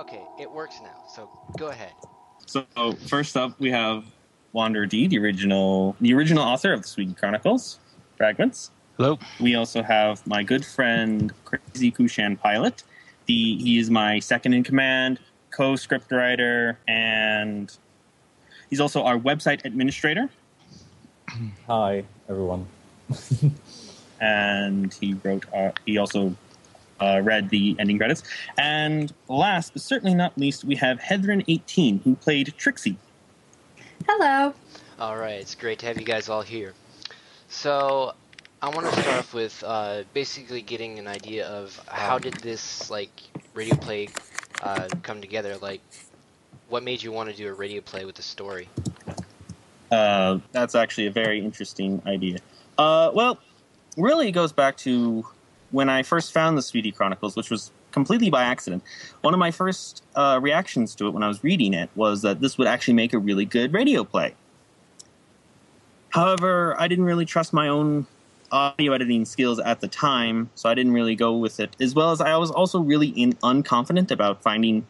Okay, it works now, so go ahead. So first up, we have Wander D, the original author of the SweetieBell Chronicles, Fragments. Hello. We also have my good friend Crazy Kushan Pilot. He is my second in command, co-scriptwriter, and he's also our website administrator. Hi, everyone. And he also read the ending credits. And last, but certainly not least, we have Heatherin18, who played Trixie. Hello. All right, it's great to have you guys all here. So I want to start off with basically getting an idea of how did this radio play come together? Like, what made you want to do a radio play with the story? That's actually a very interesting idea. Well, really it goes back to when I first found the SweetieBell Chronicles, which was completely by accident. One of my first reactions to it when I was reading it was that this would actually make a really good radio play. However, I didn't really trust my own audio editing skills at the time, so I didn't really go with it. As well as I was also really unconfident about finding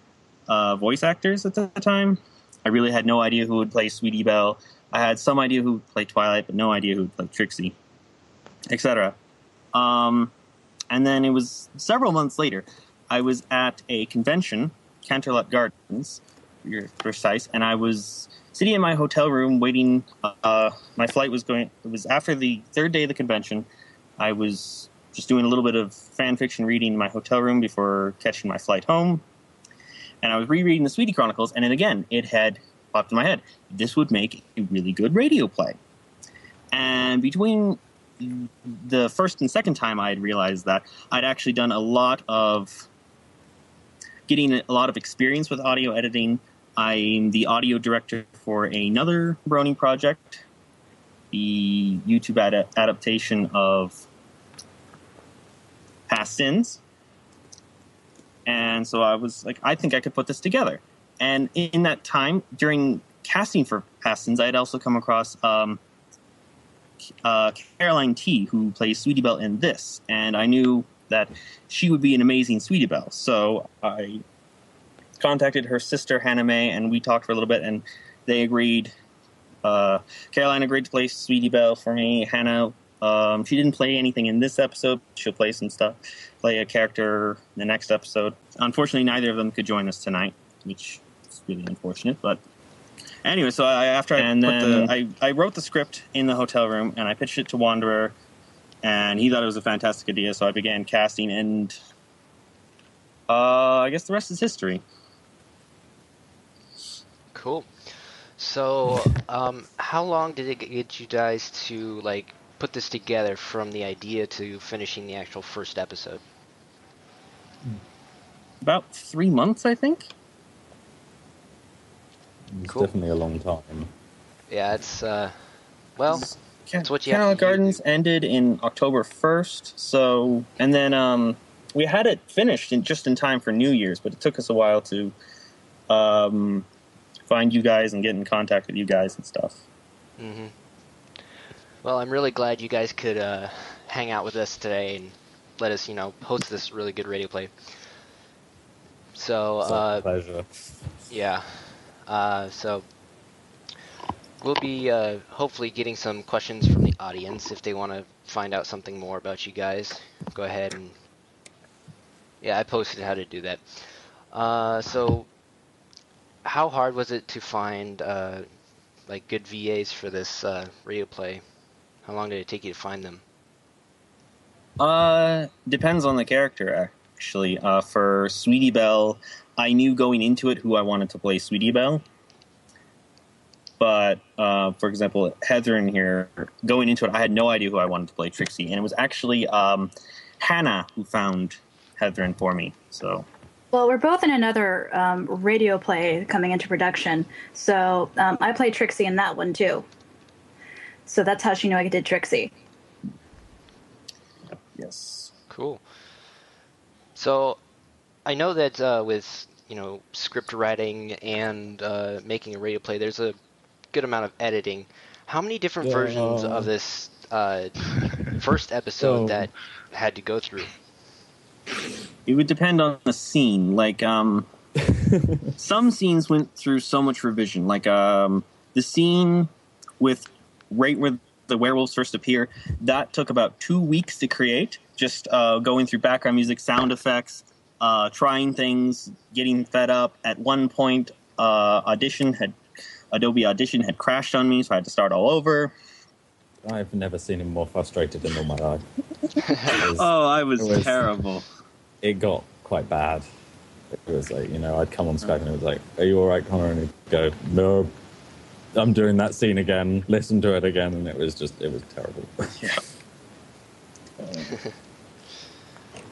voice actors at the time. I really had no idea who would play SweetieBell. I had some idea who would play Twilight, but no idea who would play Trixie, etc. And then it was several months later. I was at a convention, Canterlot Gardens, to be precise, and I was sitting in my hotel room waiting. My flight was going. It was after the third day of the convention. I was just doing a little bit of fan fiction reading in my hotel room before catching my flight home. And I was rereading the SweetieBell Chronicles, and then again, it had popped in my head. This would make a really good radio play. And between the first and second time I had realized that, I'd actually done getting a lot of experience with audio editing. I'm the audio director for another Brony project, the YouTube adaptation of Past Sins. And so I was like, I think I could put this together. And in that time, during casting for Past Sins, I had also come across Caroline T, who plays SweetieBell in this, and I knew that she would be an amazing SweetieBell. So I contacted her sister Hannah Mae, and we talked for a little bit, and they agreed. Caroline agreed to play SweetieBell for me. Hannah, she didn't play anything in this episode. She'll play some stuff, play a character in the next episode. Unfortunately, neither of them could join us tonight, which is really unfortunate, but. Anyway, so I wrote the script in the hotel room, and I pitched it to Wanderer, and he thought it was a fantastic idea, so I began casting, and I guess the rest is history. Cool. So, how long did it get you guys to put this together from the idea to finishing the actual first episode? About 3 months, I think. It's cool. Definitely a long time. Yeah, it's it's what you Canterlot have to Gardens ended in October 1st, so, and then we had it finished just in time for New Year's, but it took us a while to find you guys and get in contact with you guys and stuff. Mm-hmm. Well, I'm really glad you guys could hang out with us today and let us, host this really good radio play. So, It's a pleasure. Yeah. So we'll be hopefully getting some questions from the audience if they want to find out something more about you guys. Go ahead and I posted how to do that. So how hard was it to find good VAs for this radio play? How long did it take you to find them? Depends on the character, actually. For SweetieBell, I knew going into it who I wanted to play SweetieBell. But, for example, Heather in here, going into it, I had no idea who I wanted to play Trixie. And it was actually Hannah who found Heather for me. So, Well, we're both in another radio play coming into production. So I played Trixie in that one, too. So that's how she knew I did Trixie. Yes. Cool. So I know that with script writing and making a radio play, there's a good amount of editing. How many different versions of this first episode that had to go through? It would depend on the scene. Some scenes went through so much revision, like the scene with right where the werewolves first appear. That took about 2 weeks to create. Just going through background music, sound effects, trying things, getting fed up. At one point, Adobe Audition had crashed on me, so I had to start all over. I've never seen him more frustrated in all my life. I was terrible. It got quite bad. It was like, I'd come on Skype and it was like, "Are you all right, Connor?" And he'd go, "No, I'm doing that scene again. Listen to it again." And it was terrible. Yeah.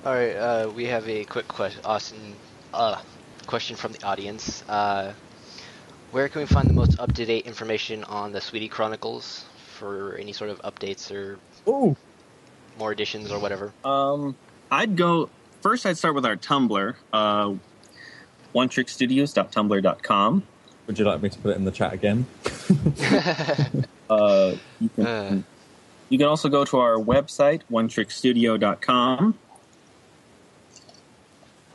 All right, we have a quick question from the audience. Where can we find the most up-to-date information on the Sweetie Chronicles for any sort of updates or more editions or whatever? I'd start with our Tumblr, onetrickstudios.tumblr.com. Would you like me to put it in the chat again? You can also go to our website, onetrickstudio.com.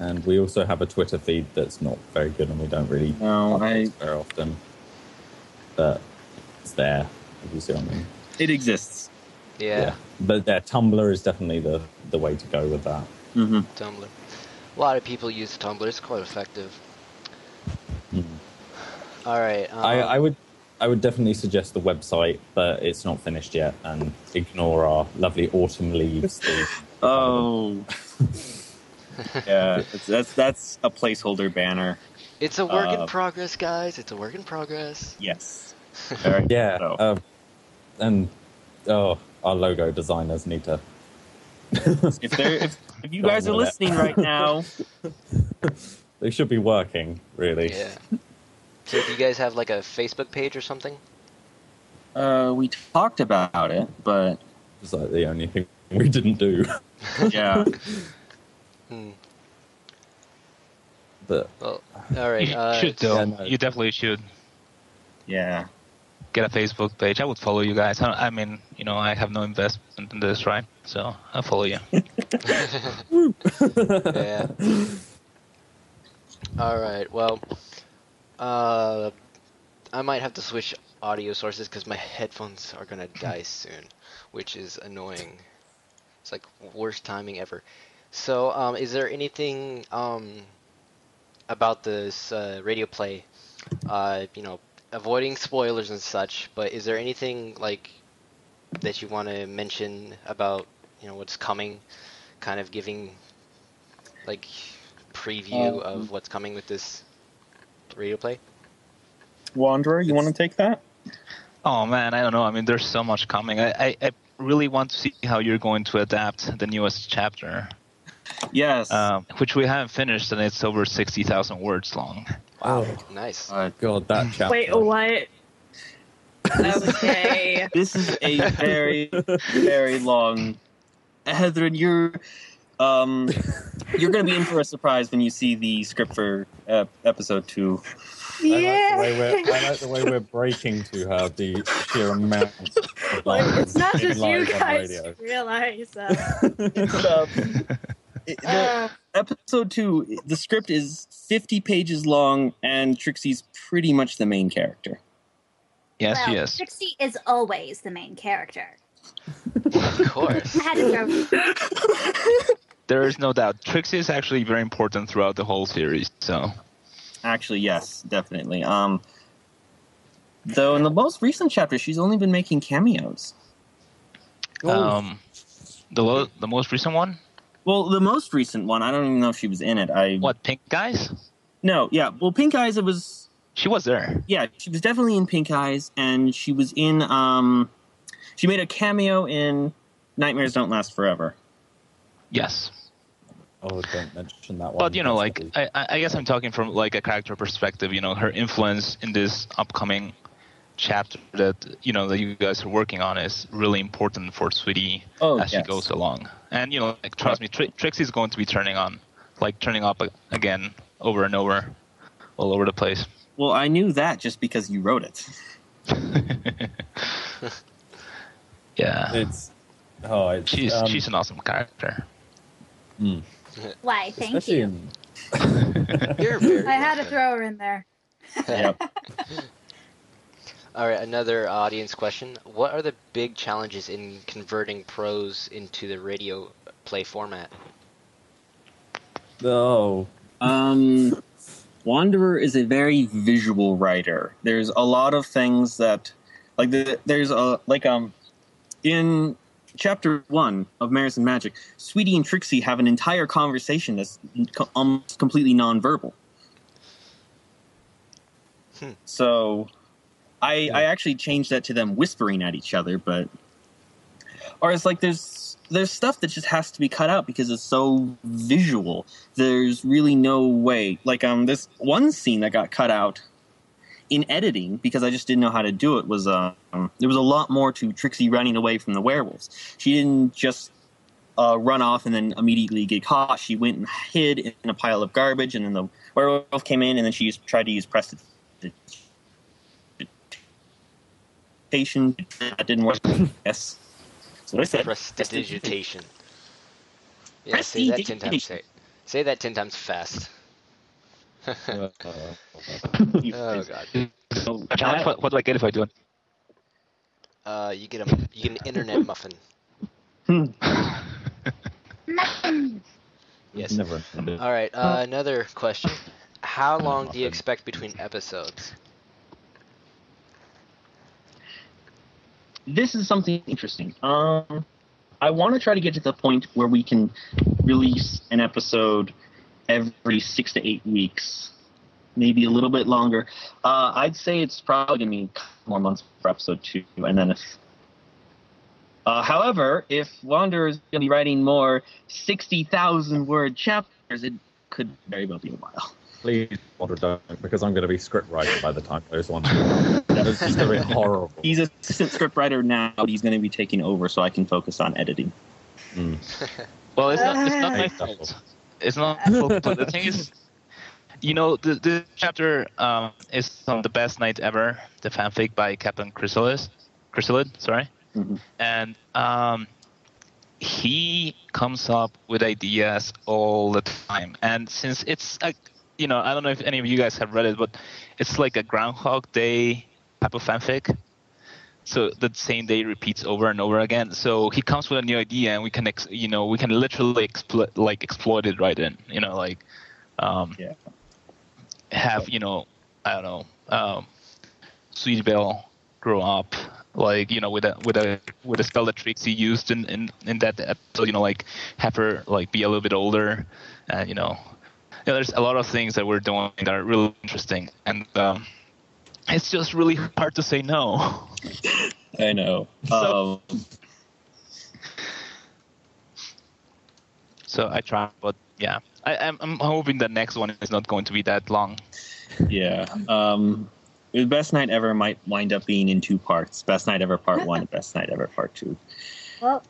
And we also have a Twitter feed that's not very good, and we don't really update very often. But it's there, if you see what I mean. It exists. Yeah. But Tumblr is definitely the way to go with that. Mm-hmm. Tumblr. A lot of people use Tumblr. It's quite effective. All right. I would definitely suggest the website, but it's not finished yet, and ignore our lovely autumn leaves. Oh. Yeah, that's a placeholder banner. It's a work in progress, guys. It's a work in progress. Yes. Yeah. And our logo designers need to. If you guys are listening right now, they should be working, really. Yeah. So do you guys have like a Facebook page or something? We talked about it, but it's like the only thing we didn't do. Yeah. But all right. You should though. Yeah, no. You definitely should. Yeah. Get a Facebook page. I would follow you guys. I mean, I have no investment in this, right? So I'll follow you. Yeah. All right. Well, I might have to switch audio sources because my headphones are gonna die soon, which is annoying. It's like worst timing ever. So, is there anything about this radio play? Avoiding spoilers and such, but is there anything like that you want to mention about what's coming, kind of giving like preview of what's coming with this radio play? Wanderer, you want to take that? Oh man, I don't know. I mean, there's so much coming. I really want to see how you're going to adapt the newest chapter. Yes. Which we haven't finished, and it's over 60,000 words long. Wow, nice. God, that chapter. Wait, what? Okay. This is a very, very long. Heather, you're going to be in for a surprise when you see the script for episode 2. Yeah. I like the way we're breaking to her the sheer amount of lines It's not just you live on guys radio. realize. Episode 2, the script is 50 pages long, and Trixie's pretty much the main character. Yes, Well, yes. Trixie is always the main character. Of course. I had to throw. There is no doubt. Trixie is actually very important throughout the whole series. So, Actually, yes, definitely. Though in the most recent chapter, she's only been making cameos. the most recent one. Well, the most recent one, I don't even know if she was in it. What, Pink Guys? No, yeah. Well, Pink Eyes, it was... She was there. Yeah, she was definitely in Pink Eyes, and she was in... she made a cameo in Nightmares Don't Last Forever. Yes. Oh, don't mention that one. But, I guess I'm talking from, like, a character perspective, her influence in this upcoming chapter that, that you guys are working on is really important for Sweetie as she goes along. And, trust me, Trixie's going to be turning up again over and over, all over the place. Well, I knew that just because you wrote it. Yeah. She's She's an awesome character. Why, thank Especially you. You're very I had to welcome. throw her in there. Yep. All right, another audience question. What are the big challenges in converting prose into the radio play format? No. Wanderer is a very visual writer. There's a lot of things that, like, in chapter 1 of Maris and Magic, Sweetie and Trixie have an entire conversation that's almost completely nonverbal. So I actually changed that to them whispering at each other, or it's like there's stuff that just has to be cut out because it's so visual. There's really no way. Like this one scene that got cut out in editing because I just didn't know how to do it was there was a lot more to Trixie running away from the werewolves. She didn't just run off and then immediately get caught. She went and hid in a pile of garbage, and then the werewolf came in, and then she tried to use prestidigitation. That didn't work. Yes. That's what I said. Prestidigitation. Yeah, say that 10 times. Say that 10 times fast. Oh god. What do I get if I do it? You get an internet muffin. Yes. Never. All right. Another question. How long do you expect between episodes? This is something interesting. I want to try to get to the point where we can release an episode every 6 to 8 weeks, maybe a little bit longer. I'd say it's probably going to be a couple more months for episode 2, and then however, if Wanderer is going to be writing more 60,000 word chapters, it could very well be a while. Please, Wander, don't, because I'm going to be scriptwriter by the time those ones are. It's just going to be horrible. He's an assistant scriptwriter now, but he's going to be taking over so I can focus on editing. Well, it's not my fault. It's not my fault. But the thing is, the chapter is on The Best Night Ever, the fanfic by Captain Chrysalid, sorry. Mm-hmm. And he comes up with ideas all the time. And since it's I don't know if any of you guys have read it, but it's like a Groundhog Day type of fanfic. So the same day repeats over and over again. So he comes with a new idea, and we can literally exploit it right in. Have I don't know, SweetieBell grow up, with a spell that Trixie used in that episode. Have her be a little bit older, and there's a lot of things that we're doing that are really interesting, and it's just really hard to say no. I know. So I try, but yeah, I'm hoping the next one is not going to be that long. Yeah. The Best Night Ever might wind up being in 2 parts. Best Night Ever Part 1 and Best Night Ever Part 2. Well,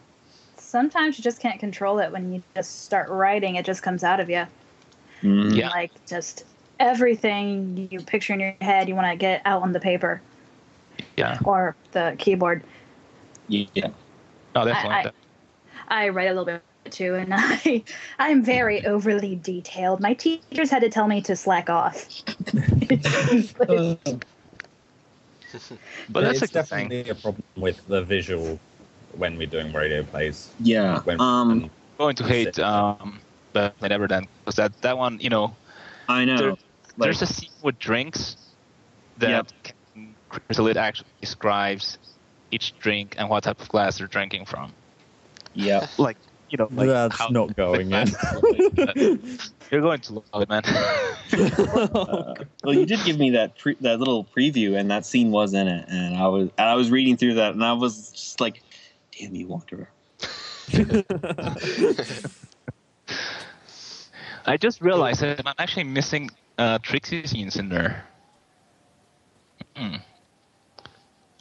sometimes you just can't control it. When you just start writing, it just comes out of you. Mm-hmm. Yeah. Just everything you picture in your head, you want to get out on the paper. Yeah. Or the keyboard. Yeah. Oh, definitely. I write a little bit too, and I'm very overly detailed. My teachers had to tell me to slack off. But that's it's definitely a problem with the visual when we're doing radio plays. Yeah. I'm going to hate but never then, because that one, I know. There's a scene with drinks that Chrysalid actually describes each drink and what type of glass they're drinking from. Yeah. That's not going in. You're going to love it, man. Well, you did give me that little preview, and that scene was in it, and I was reading through that, and I was just like, "Damn you, Wanderer!" I just realized that I'm actually missing Trixie scenes in there.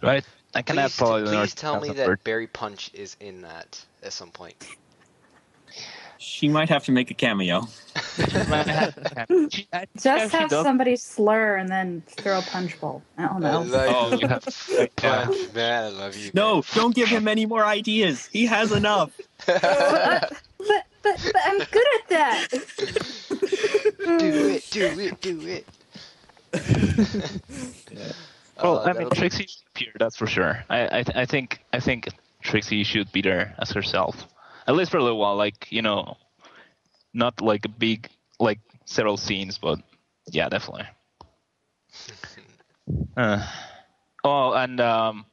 Right? I can add probably. Please tell me that Berry Punch is in that at some point. She might have to make a cameo. Just have somebody slur and then throw a punch bowl. I don't know. Punch, man, I love you. No, don't give him any more ideas. He has enough. But but I'm good at that. Do it. Yeah. Well, I mean, That'll be- Trixie should appear, that's for sure. I think Trixie should be there as herself, at least for a little while. Like, you know, not like a big, like several scenes, but yeah, definitely. Oh, and no,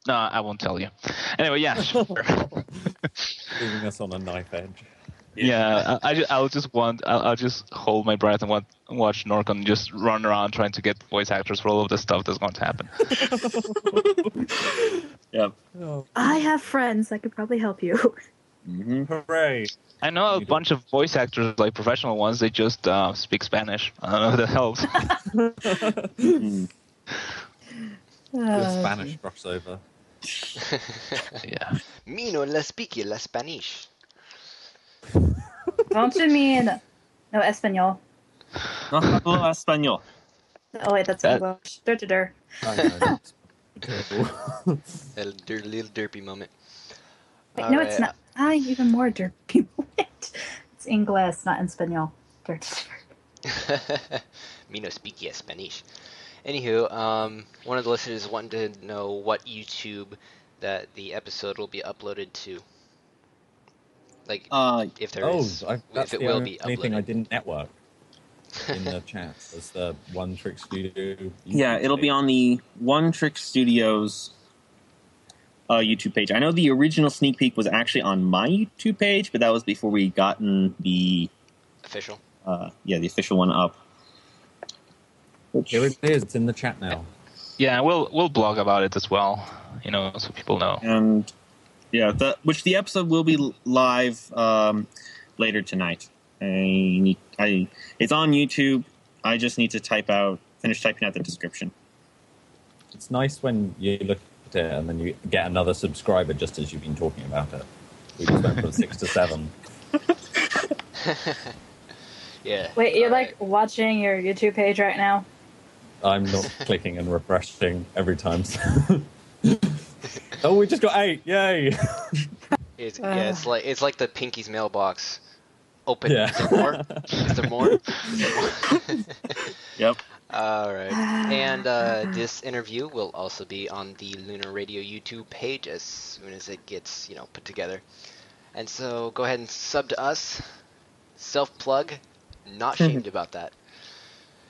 I won't tell you. Anyway, yeah, sure. Leaving us on a knife edge. Yeah, I'll just hold my breath and watch Norcon just run around trying to get voice actors for all of the stuff that's going to happen. Yep. I have friends that could probably help you. Mm-hmm. Hooray! I know a bunch of voice actors, like professional ones. They just speak Spanish. I don't know if that helps. Good Spanish crossover. Yeah. Me no la speak la Spanish. Don't you mean no Espanol? No hablo español. Oh wait, that's English. Dur. I know, that's Little derpy moment. Wait, All no, right. it's not. Even more derpy. It's English, not Espanol. Dur. Me no speak Spanish. Anywho, one of the listeners wanted to know what YouTube that the episode will be uploaded to. Like, if there is, that's if it the will only be uploaded. thing I didn't network in the chat. Was the One Trick Studio YouTube Yeah, it'll be page. on the One Trick Studios YouTube page. I know the original sneak peek was actually on my YouTube page, but that was before we gotten the Official. the official one up. Here it is. It's in the chat now. Yeah, we'll blog about it as well, you know, so people know. And yeah, the episode will be live later tonight. It's on YouTube. I just need to finish typing out the description. It's nice when you look at it and then you get another subscriber just as you've been talking about it. We just went from 6 to 7. Yeah. Wait, you're all like right. watching your YouTube page right now? I'm not clicking and refreshing every time. Oh, we just got 8! Yay! It's like the Pinky's mailbox. Open. Yeah. Is there more? Is there more? Yep. All right. And this interview will also be on the Lunar Radio YouTube page as soon as it gets, put together. And so go ahead and sub to us. Self-plug. Not shamed about that.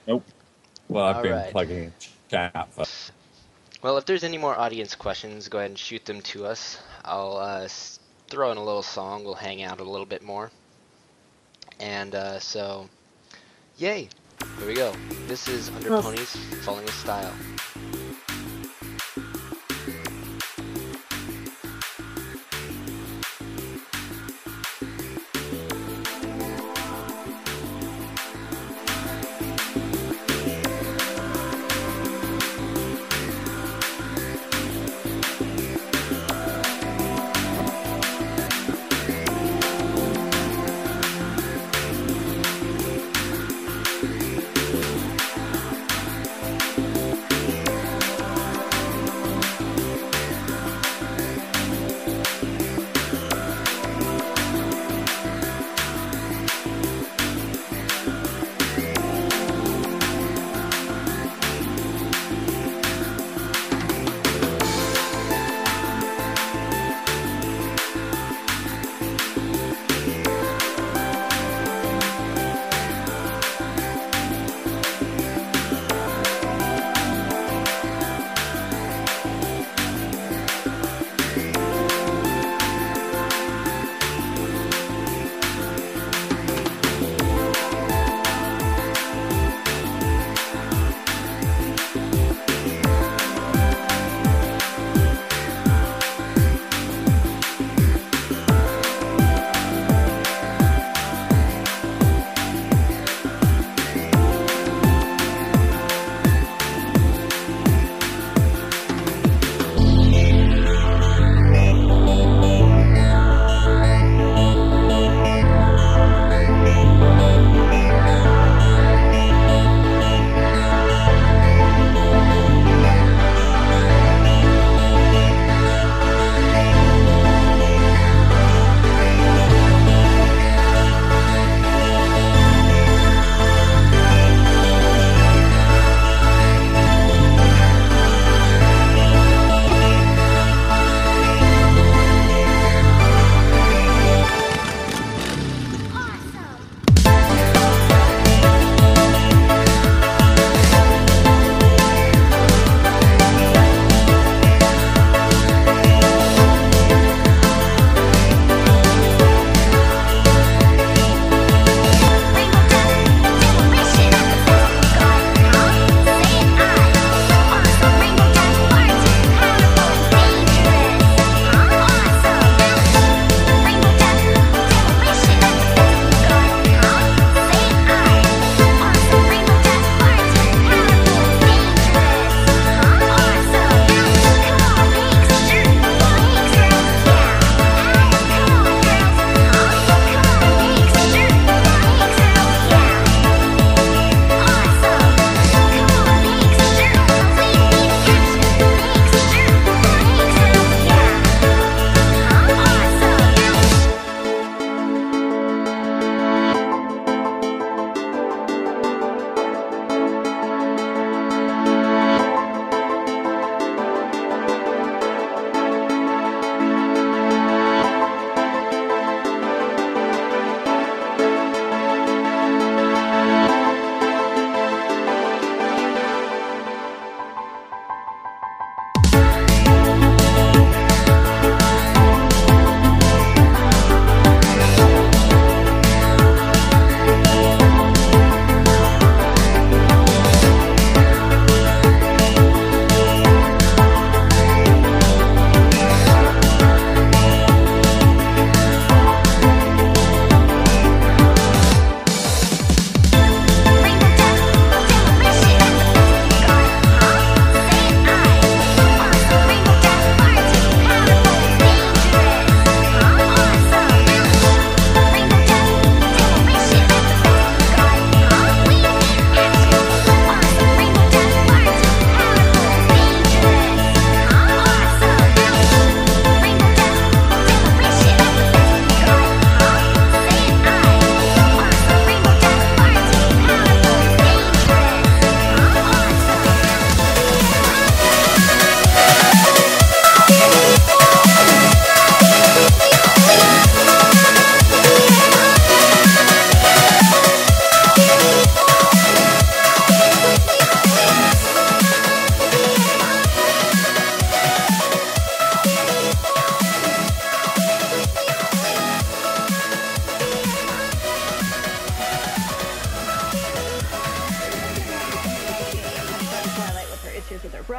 Nope. Well, I've been Alright. plugging chat for... Well, if there's any more audience questions, go ahead and shoot them to us. I'll throw in a little song. We'll hang out a little bit more. And so, yay! Here we go. This is Under Ponies, Falling with Style.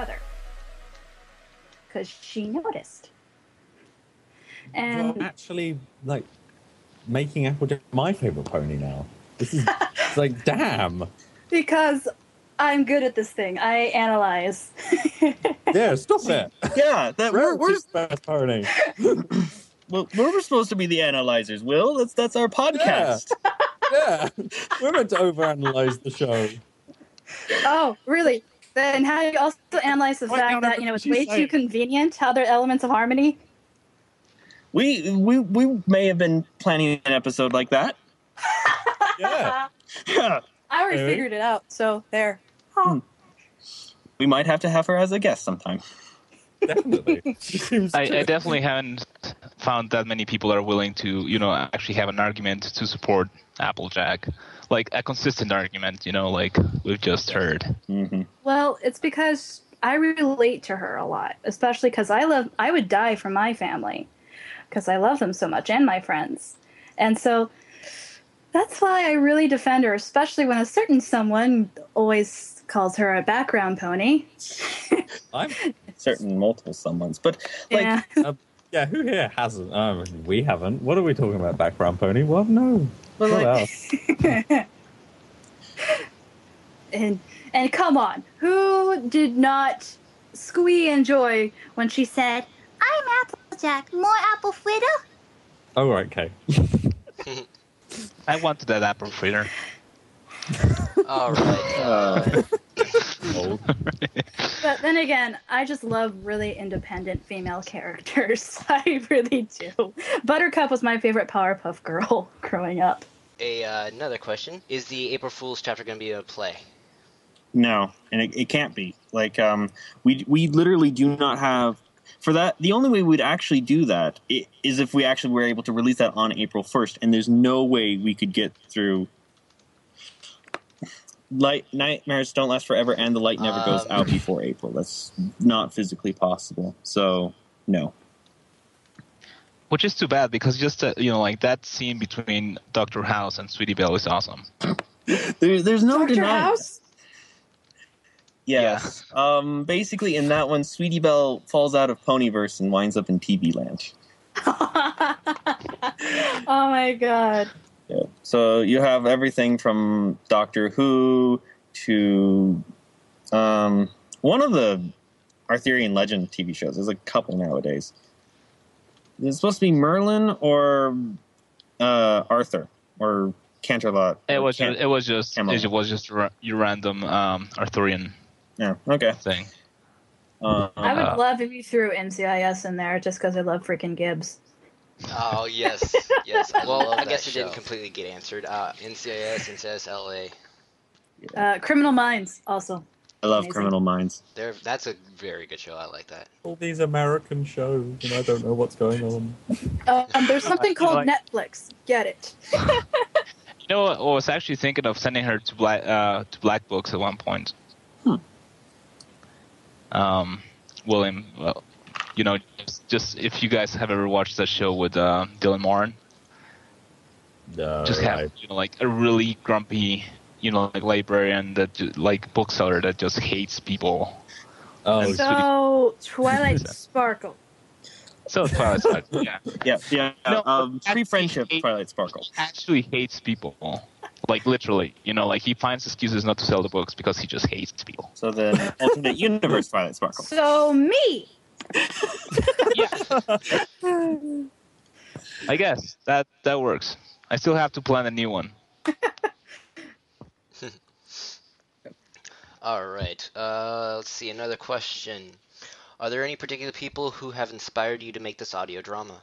brother. Because she noticed. And You're actually, like, making Applejack my favorite pony now. This is, it's like, damn. Because I'm good at this thing. I analyze. Yeah, stop it. Yeah, that we're best pony. well, we're supposed to be the analyzers, Will. That's our podcast. Yeah. We're meant to overanalyze the show. Oh, really? Then how do you also analyze the fact that, it's way too convenient how they're elements of harmony? We may have been planning an episode like that. Yeah. Yeah. I already figured it out, so there. We might have to have her as a guest sometime. Definitely. I definitely haven't found that many people are willing to, actually have an argument to support Applejack. Like a consistent argument, like we've just heard. Mm-hmm. Well, it's because I relate to her a lot, especially because I would die for my family because I love them so much and my friends. And so that's why I really defend her, especially when a certain someone always calls her a background pony. I'm certain multiple someones, but like, yeah, who here hasn't? We haven't. What are we talking about? Background pony? Well, no. What else? and come on, who did not squee enjoy when she said, I'm Applejack, more apple fritter? Oh, right, okay. I wanted that apple fritter. All right. But then again, I just love really independent female characters. I really do. Buttercup was my favorite Powerpuff Girl growing up. Another question. Is the April Fool's chapter going to be a play? No, and it can't be. Like, we literally do not have... For that, the only way we'd actually do that is if we actually were able to release that on April 1st, and there's no way we could get through... Nightmares Don't Last Forever, and The Light Never Goes Out before April. That's not physically possible. So, no. Which is too bad, because just, like, that scene between Dr. House and SweetieBell is awesome. There's no Dr. denying. House? Yes. Yeah. Basically, in that one, SweetieBell falls out of Ponyverse and winds up in TV Land. Oh, my God. Yeah. So you have everything from Doctor Who to one of the Arthurian Legend TV shows. There's a couple nowadays. It's supposed to be Merlin or Arthur or Canterlot. It was just your random Arthurian thing. I would love if you threw NCIS in there just because I love freaking Gibbs. Oh, yes. Yes. Well, I guess it didn't completely get answered. NCIS, LA. Criminal Minds, also. I love Criminal Minds. That's a very good show. I like that. All these American shows, and I don't know what's going on. There's something called Netflix. Get it. I was actually thinking of sending her to Black Books at one point. William, well, just if you guys have ever watched that show with Dylan Moran, just have like a really grumpy, like librarian like bookseller that just hates people. Oh, so Twilight Sparkle. So Twilight Sparkle, yeah. Yeah. No, Free Friendship, Twilight Sparkle. Actually hates people. Like, literally. Like, he finds excuses not to sell the books because he just hates people. So the alternate universe Twilight Sparkle. So me! Yeah. I guess. That works. I still have to plan a new one. All right. Let's see. Another question. Are there any particular people who have inspired you to make this audio drama?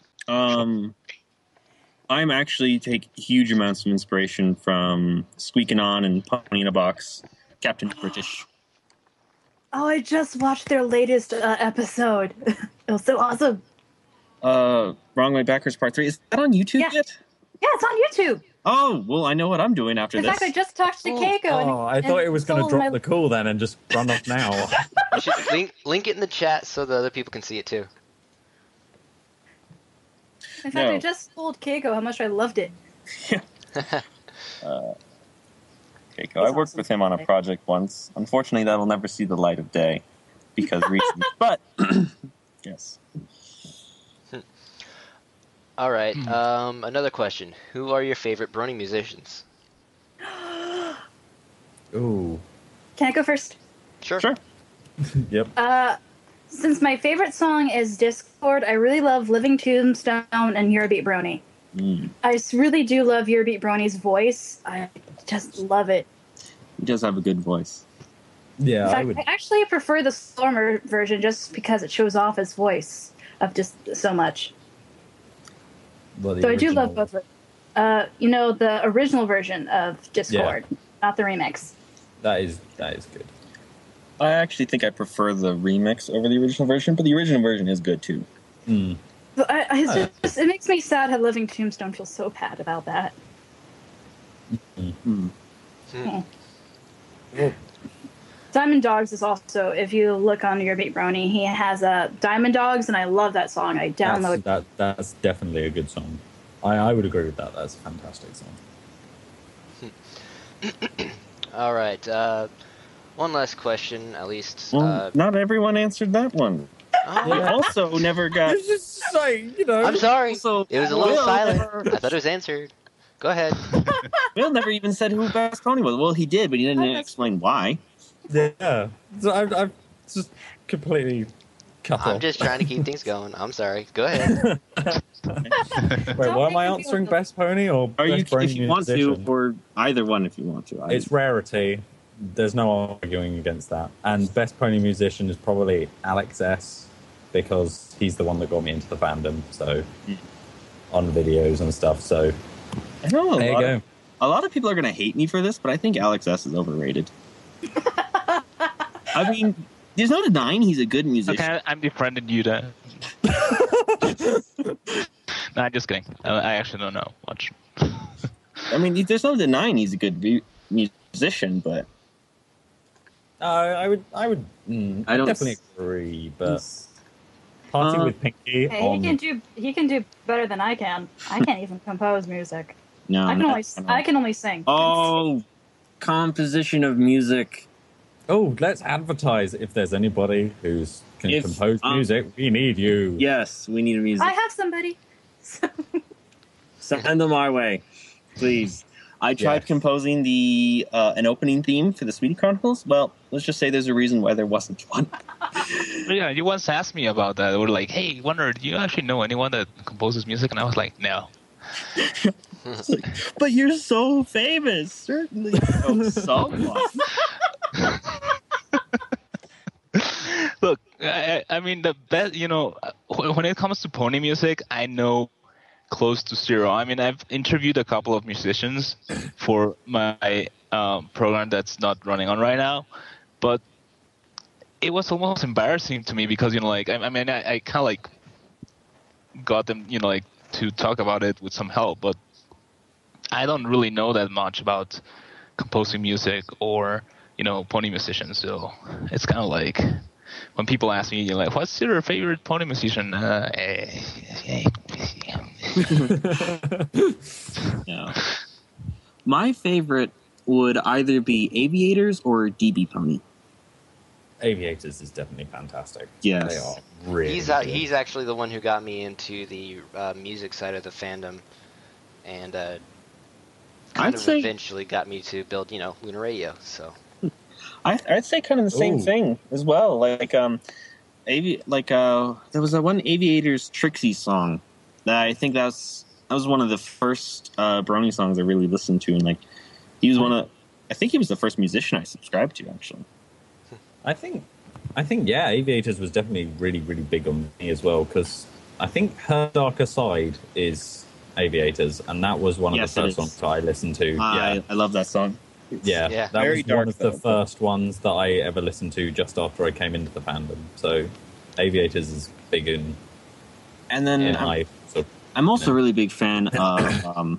I'm actually take huge amounts of inspiration from Squeaking On and Pony in a Box, Captain British. Oh, I just watched their latest episode. It was so awesome. Wrong Way Backwards Part 3. Is that on YouTube yet? Yeah, it's on YouTube. Oh, well, I know what I'm doing after this. In fact, I just talked to Keiko. I thought it was going to drop the call then and just run off now. You should link it in the chat so the other people can see it too. In fact, I just told Keiko how much I loved it. Keiko, I worked with him on a project once. Unfortunately, that'll never see the light of day. because reasons. But yes. All right. Another question: who are your favorite Brony musicians? Ooh. Can I go first? Sure. Yep. Since my favorite song is Discord, I really love Living Tombstone and Eurobeat Brony. I really do love Eurobeat Brony's voice. I just love it. He does have a good voice. Yeah, In fact, I actually prefer the Stormer version just because it shows off his voice of just so much. Well, So I do love both. The original version of Discord, not the remix. That is good. I actually think I prefer the remix over the original version, but the original version is good too. But it makes me sad how Living Tombstone feels so bad about that. Well, Diamond Dogs is also, if you look on your Beat Brony, he has Diamond Dogs, and I love that song. I download that's definitely a good song. I would agree with that. That's a fantastic song. All right. One last question, at least. Well, not everyone answered that one. We also never got. It's just like, I'm sorry. Also, it was a little silent. I thought it was answered. Go ahead. Will never even said who Best Pony was. Well, he did, but he didn't explain why. Yeah. So I've just completely cut off. I'm just trying to keep things going. I'm sorry. Go ahead. Wait, what am I answering? Best Pony or Best Brony if you want to, or either one if you want to. It's rarity. There's no arguing against that. And Best Pony Musician is probably Alex S, because he's the one that got me into the fandom. So on videos and stuff. So I know there you go. A lot of people are going to hate me for this, but I think Alex S is overrated. I mean, there's no denying he's a good musician. Okay, I'm befriending you then. No, I'm just kidding. I actually don't know much. I mean, there's no denying he's a good musician, but I would definitely agree, but parting with Pinky he can do better than I can. I can't even compose music. No, I can only sing. Oh, composition of music. Oh, let's advertise. If there's anybody who can compose music, we need you. Yes, we need a music. I have somebody. Send them our way, please. I tried composing an opening theme for the Sweetie Chronicles. Well, let's just say there's a reason why there wasn't one. Yeah, you once asked me about that. They were like, "Hey, Wonder, do you actually know anyone that composes music?" And I was like, "No." Like, but you're so famous. Certainly know someone. Look, I mean, the best, when it comes to pony music, I know close to zero. I mean, I've interviewed a couple of musicians for my program that's not running on right now, but it was almost embarrassing to me because, I kind of like got them, to talk about it with some help, but I don't really know that much about composing music or, pony musicians. So it's kind of like when people ask me, like, what's your favorite pony musician? Yeah. My favorite would either be Aviators or DB Pony. Aviators is definitely fantastic. Yes. They are really He's actually the one who got me into the music side of the fandom, and eventually got me to build, Lunar Radio. So I'd say kind of the same thing as well. Like there was that one Aviators Trixie song that I think that was one of the first Brony songs I really listened to, and he was I think he was the first musician I subscribed to, actually. I think Aviators was definitely really, really big on me as well, because I think Her Darker Side is Aviators, and that was one of the first songs that I listened to. I love that song. Yeah. That very was dark, one of the first ones that I ever listened to just after I came into the fandom. So Aviators is big in. And then I'm also a really big fan of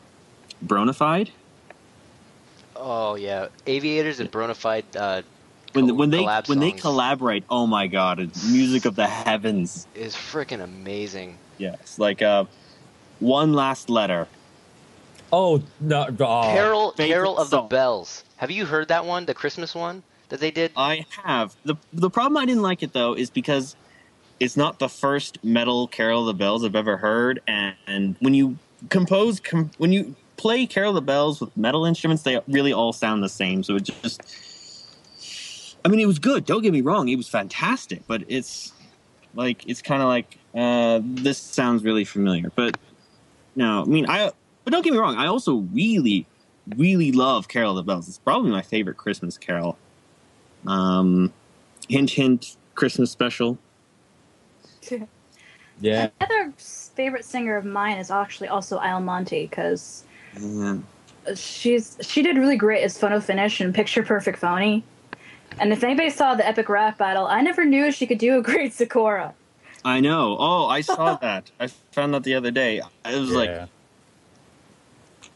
Bronified. Oh yeah, Aviators and Bronified. When they collaborate, oh my god, it's music of the heavens. Is freaking amazing. Yes, One Last Letter. Oh no! Carol of the Bells. Have you heard that one? The Christmas one? that they did? I have. The problem I didn't like it, though, is because it's not the first metal Carol of the Bells I've ever heard, and when you when you play Carol of the Bells with metal instruments, they really all sound the same, so it just... I mean, it was good, don't get me wrong, it was fantastic, but it's kind of like, this sounds really familiar, but no, I mean, but don't get me wrong, I also really, really love Carol of the Bells. It's probably my favorite Christmas carol. Hint, hint, Christmas special. Yeah. Another favorite singer of mine is actually also Al Monte, because she did really great as Phono Finish and Picture Perfect Phony. And if anybody saw the epic rap battle, I never knew she could do a great Sakura. I know. Oh, I saw that. I found that the other day. It was like...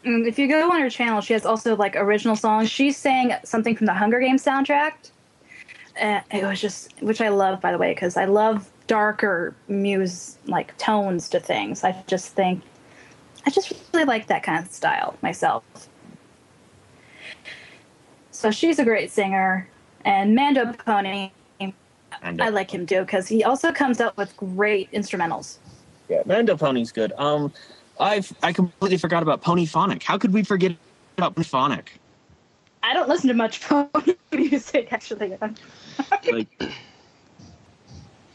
If you go on her channel, she has also like original songs. She sang something from the Hunger Games soundtrack. It was just, which I love, by the way, because I love darker like tones to things. I just really like that kind of style myself. So she's a great singer. And Mando Pony, I like him too, because he also comes up with great instrumentals. Yeah, Mando Pony's good. I completely forgot about Ponyphonic. How could we forget about Ponyphonic? I don't listen to much pony music, actually.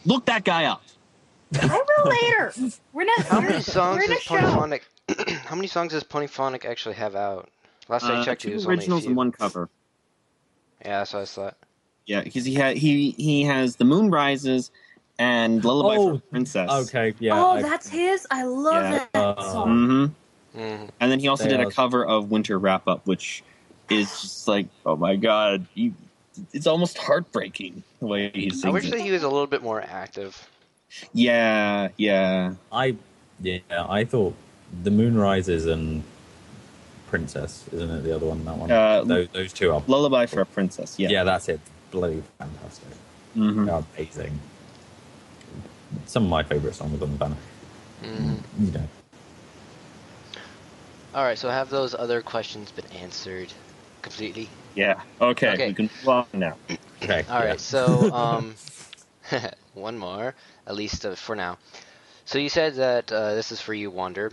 Look that guy up. I will later. We're not. How many songs does Ponyphonic? How many songs does Ponyphonic actually have out? Last I checked, it was only originals and one cover. Yeah, that's what I thought. Yeah, because he has The Moon Rises and Lullaby for a Princess. Okay, yeah. Oh, that's his? I love that song. And then he also did a cover of Winter Wrap Up, which is just like, oh my god, it's almost heartbreaking the way he sings. I wish that he was a little bit more active. Yeah. I thought The Moon Rises and Princess, isn't it the other one? That one. Those two are Lullaby for a Princess. Yeah, that's it. Bloody fantastic. Mm-hmm. They're amazing. Some of my favourite songs on the banner. You know. All right, so have those other questions been answered completely? Yeah. Okay. We can move on now. Okay. All right. So one more, at least for now. So you said that this is for you, Wander.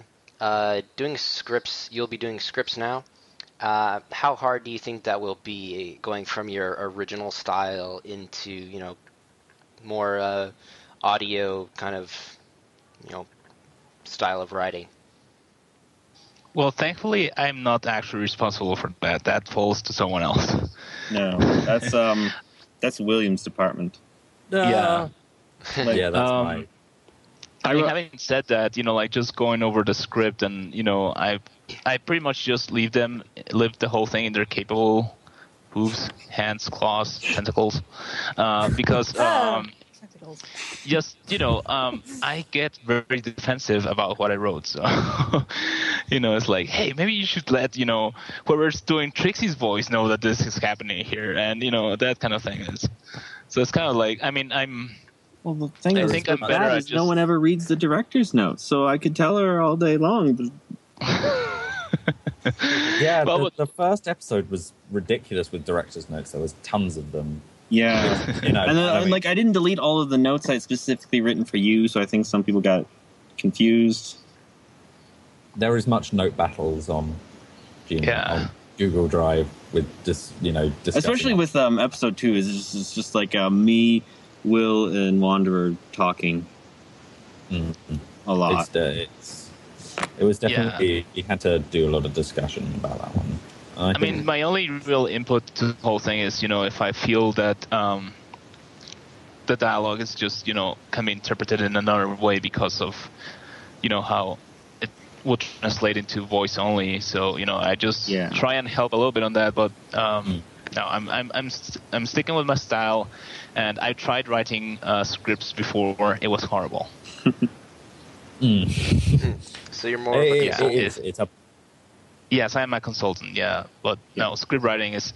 Doing scripts, you'll be doing scripts now. How hard do you think that will be, going from your original style into, more audio kind of, style of writing? Well, thankfully, I'm not actually responsible for that. That falls to someone else. No, that's William's department. Yeah. Yeah, that's mine. I mean, having said that, just going over the script and, I pretty much just leave the whole thing in their capable hooves, hands, claws, tentacles, because just, I get very defensive about what I wrote. So, it's like, hey, maybe you should let, whoever's doing Trixie's voice know that this is happening here. And, that kind of thing is. So it's kind of like, I mean, well, the thing is, no one ever reads the director's notes, so I could tell her all day long. But... Yeah, the first episode was ridiculous with director's notes. There was tons of them. Yeah, and then, I didn't delete all of the notes I specifically written for you, so I think some people got confused. There is much note battles on Google Drive with especially with episode 2. It's just like me, Will, and Wanderer talking a lot. It was definitely you had to do a lot of discussion about that one. I mean, my only real input to the whole thing is, if I feel that the dialogue is just, can be interpreted in another way because of, how it will translate into voice only. So, I just try and help a little bit on that. But no, I'm sticking with my style, and I tried writing scripts before. It was horrible. So you're more of a consultant. It's a... Yes, I am a consultant. Yeah, but no, script writing it's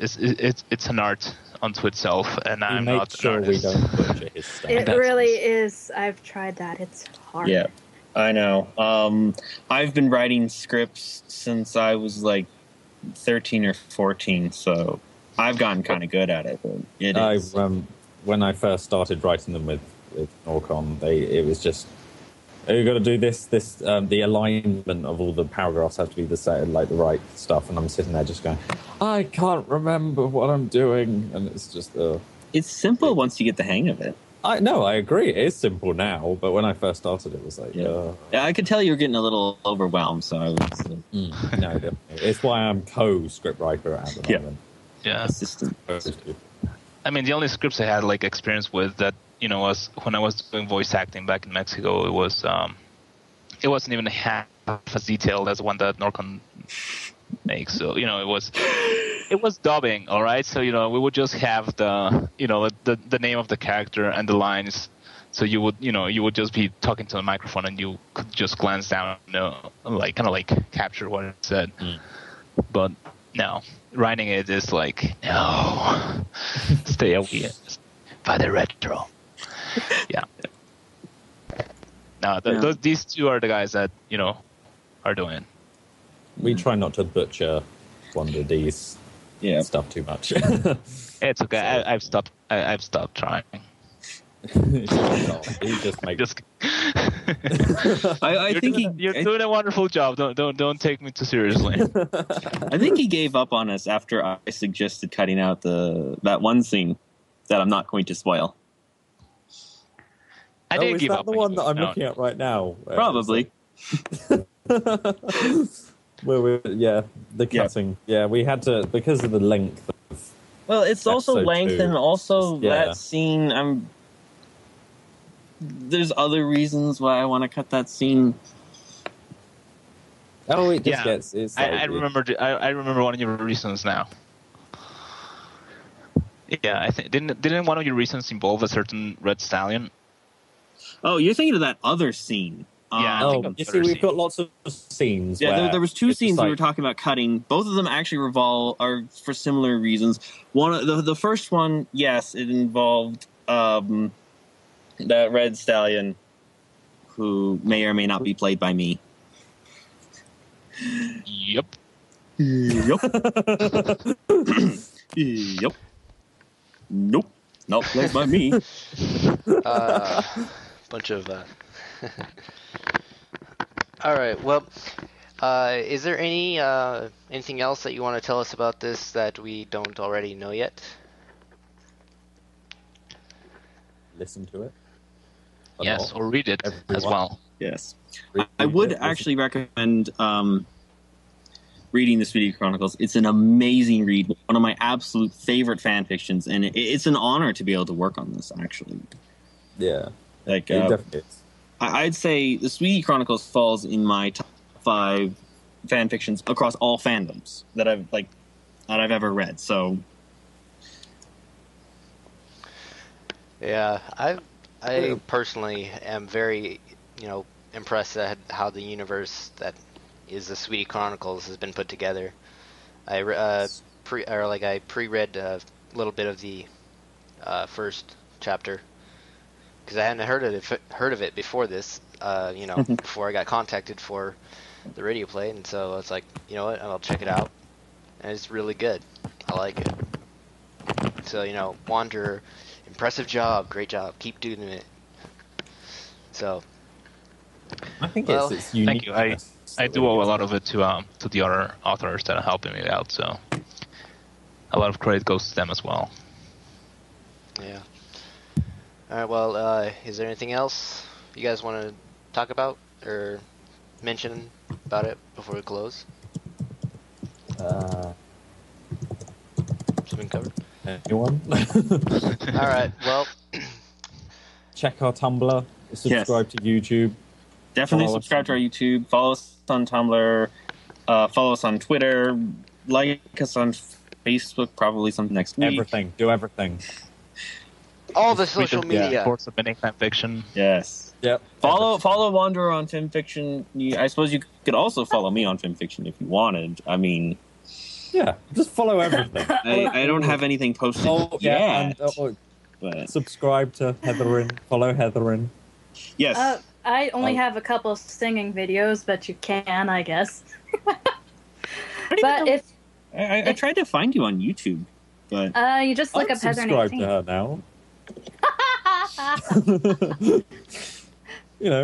an art unto itself, and I'm not an artist. We don't butcher his style. It really is. I've tried that. It's hard. Yeah, I know. I've been writing scripts since I was like 13 or 14. So I've gotten kind of good at it, but it is. When I first started writing them with Norcon, it was just, oh, you got to do this. The alignment of all the paragraphs have to be the right stuff, and I'm sitting there just going, I can't remember what I'm doing, and it's just. It's simple once you get the hang of it. I agree. It is simple now, but when I first started, it was like, yeah, I could tell you were getting a little overwhelmed. So I was. No, definitely. It's why I'm co-scriptwriter at the moment. Yeah. Assistant. I mean, the only scripts I had like experience with that, was when I was doing voice acting back in Mexico. It wasn't even half as detailed as the one that Norcon makes. So it was dubbing, all right. So we would just have the name of the character and the lines. So you would just be talking to the microphone and you could just glance down, kind of capture what it said. But no, writing it is like, no, stay away by the retro. Yeah. No, these two are the guys that are doing it. We try not to butcher Wonder D's stuff too much. It's okay. I've stopped trying. He just makes. I think you're doing a wonderful job. Don't take me too seriously. I think he gave up on us after I suggested cutting out that one scene that I'm not going to spoil. I did give up. Is that the one that I'm looking at right now? Probably. The cutting. Yeah, we had to because of the length. Well, it's also length, and also that scene. There's other reasons why I want to cut that scene. Oh, it just gets. It's like, I remember. I remember one of your reasons now. Yeah, I think didn't one of your reasons involve a certain red stallion? Oh, you're thinking of that other scene. Yeah. You see, we've got lots of scenes. Yeah, there was two scenes we were talking about cutting. Both of them actually are for similar reasons. The first one, yes, it involved that red stallion, who may or may not be played by me. Yep. Yep. Yep. Nope. Not played by me. Bunch of. All right. Well, is there anything else that you want to tell us about this that we don't already know yet? Listen to it. Yes, or read it as well. Yes. I would actually recommend reading the SweetieBell Chronicles. It's an amazing read, one of my absolute favorite fan fictions, and it's an honor to be able to work on this, actually. Yeah. It definitely is. I'd say the SweetieBell Chronicles falls in my top 5 fan fictions across all fandoms that I've ever read. So, yeah, I personally am very, impressed at how the universe that is the SweetieBell Chronicles has been put together. I pre-read a little bit of the first chapter because I hadn't heard of it before this. Before I got contacted for the radio play, and so it's like, you know what, I'll check it out, and it's really good. I like it. So Wanderer, impressive job, great job, keep doing it. So I think it's unique. Thank you. I do owe a lot of it to the other authors that are helping me out. So a lot of credit goes to them as well. Yeah. All right. Well, is there anything else you guys want to talk about or mention about it before we close? Something covered? Anyone? All right. Well, check our Tumblr. Subscribe to YouTube. Definitely subscribe to our YouTube. Follow us on Tumblr. Follow us on Twitter. Like us on Facebook. Probably something next week. Everything. Do everything. All the social media. For submitting fan fiction. Yes. Yep. Follow Wanderer on FimFiction. I suppose you could also follow me on FimFiction if you wanted. I mean, yeah, just follow everything. I don't have anything posted yet. And subscribe to Heatherin. Follow Heatherin. Yes. I only have a couple singing videos, but you can, I guess. But I tried to find you on YouTube. But you just look I'd up Heather subscribe to 18. her now.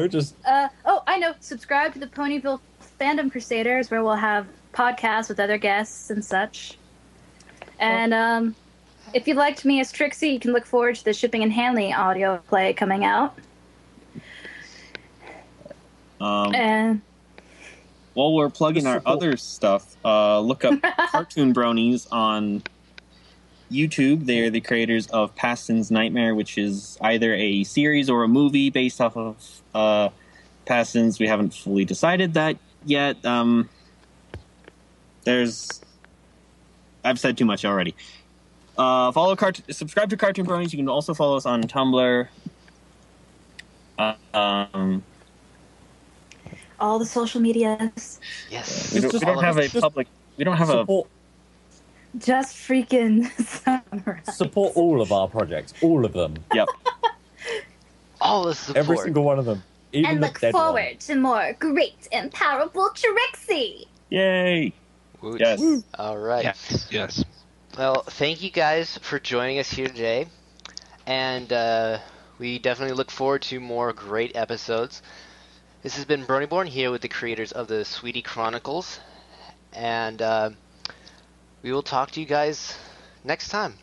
Just Oh, I know. Subscribe to the Ponyville Fandom Crusaders, where we'll have podcasts with other guests and such. And if you liked me as Trixie, you can look forward to the Shipping and Handling audio play coming out. And while we're plugging our other stuff, look up Cartoon Bronies on YouTube. They're the creators of Paston's Nightmare, which is either a series or a movie based off of Paston's. We haven't fully decided that yet. I've said too much already. Subscribe to Cartoon Bronies. You can also follow us on Tumblr. All the social medias. Yes. We don't have a public. We don't have support, Just freaking summarize. support all of our projects, all of them. Yep. All the support. Every single one of them. Even And the look dead forward one. to more great and powerful Trixie. Yay! Woot. Yes. All right. Yes. Well, thank you guys for joining us here today. And we definitely look forward to more great episodes. This has been BronyBorn here with the creators of the SweetieBell Chronicles. And we will talk to you guys next time.